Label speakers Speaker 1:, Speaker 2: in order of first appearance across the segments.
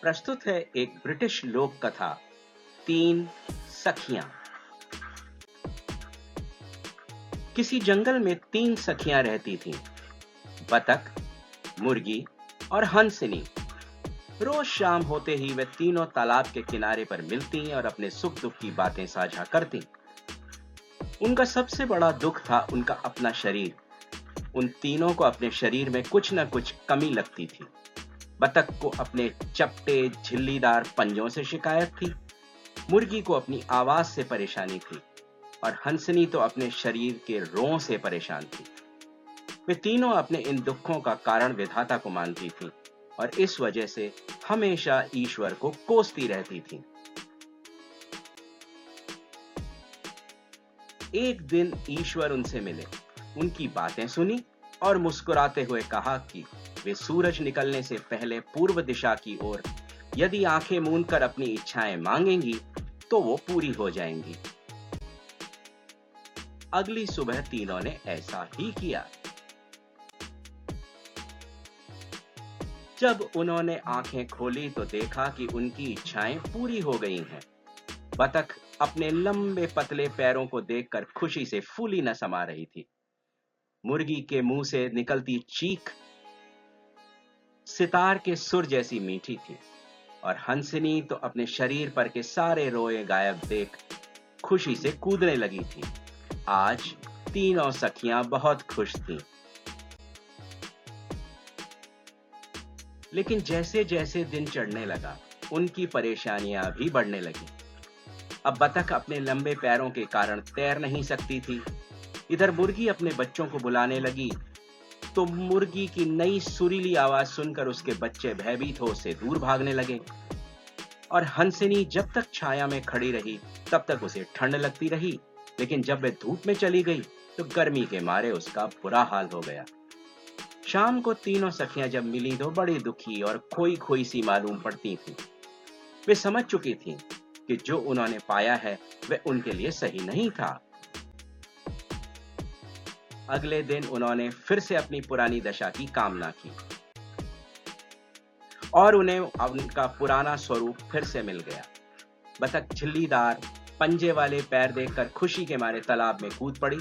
Speaker 1: प्रस्तुत है एक ब्रिटिश लोक कथा, तीन सखियां। किसी जंगल में तीन सखियां रहती थीं, बतख, मुर्गी और हंसिनी। रोज शाम होते ही वे तीनों तालाब के किनारे पर मिलती और अपने सुख दुख की बातें साझा करती। उनका सबसे बड़ा दुख था उनका अपना शरीर। उन तीनों को अपने शरीर में कुछ न कुछ कमी लगती थी। बतख को अपने चपटे झिल्लीदार पंजों से शिकायत थी, मुर्गी को अपनी आवाज से परेशानी थी और हंसनी तो अपने शरीर के रों से परेशान थी। वे तीनों अपने इन दुखों का कारण विधाता को मानती थीं और इस वजह से हमेशा ईश्वर को कोसती रहती थीं। एक दिन ईश्वर उनसे मिले, उनकी बातें सुनी और मुस्कुराते हुए कहा कि वे सूरज निकलने से पहले पूर्व दिशा की ओर यदि आंखें मूंद कर अपनी इच्छाएं मांगेंगी तो वो पूरी हो जाएंगी। अगली सुबह तीनों ने ऐसा ही किया। जब उन्होंने आंखें खोली तो देखा कि उनकी इच्छाएं पूरी हो गई हैं। बतख अपने लंबे पतले पैरों को देखकर खुशी से फूली न समा रही थी। मुर्गी के मुंह से निकलती चीख सितार के सुर जैसी मीठी थी और हंसनी तो अपने शरीर पर के सारे रोए गायब देख खुशी से कूदने लगी थी। आज तीनों सखियां बहुत खुश थीं। लेकिन जैसे जैसे दिन चढ़ने लगा, उनकी परेशानियां भी बढ़ने लगी। अब बतख अपने लंबे पैरों के कारण तैर नहीं सकती थी। इधर मुर्गी अपने बच्चों को बुलाने लगी तो मुर्गी की नई सुरीली आवाज सुनकर उसके बच्चे भयभीत हो उससे दूर भागने लगे और हंसिनी जब तक छाया में खड़ी रही तब तक उसे ठंड लगती रही, लेकिन जब वे धूप में चली गई तो गर्मी के मारे उसका बुरा हाल हो गया। शाम को तीनों सखियां जब मिली तो बड़ी दुखी और खोई खोई सी मालूम पड़ती थीं। वे समझ चुकी थीं कि जो उन्होंने पाया है वह उनके लिए सही नहीं था। अगले दिन उन्होंने फिर से अपनी पुरानी दशा की कामना की और उन्हें उनका पुराना स्वरूप फिर से मिल गया। बतख झिल्लीदार पंजे वाले पैर देखकर खुशी के मारे तालाब में कूद पड़ी।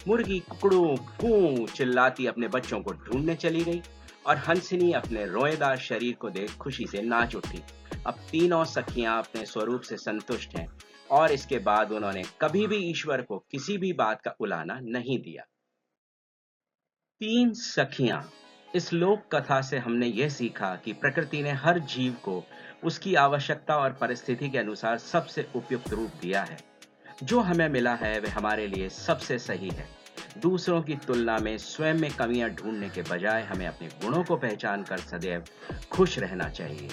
Speaker 1: मुर्गी कुकड़ू कू चिल्लाती अपने बच्चों को ढूंढने चली गई और हंसिनी अपने रोएदार शरीर को देख खुशी से नाच उठी। अब तीनों सखियां अपने स्वरूप से संतुष्ट हैं और इसके बाद उन्होंने कभी भी ईश्वर को किसी भी बात का उलाहना नहीं दिया। तीन सखियां। इस लोक कथा से हमने यह सीखा कि प्रकृति ने हर जीव को उसकी आवश्यकता और परिस्थिति के अनुसार सबसे उपयुक्त रूप दिया है। जो हमें मिला है वह हमारे लिए सबसे सही है। दूसरों की तुलना में स्वयं में कमियां ढूंढने के बजाय हमें अपने गुणों को पहचान कर सदैव खुश रहना चाहिए।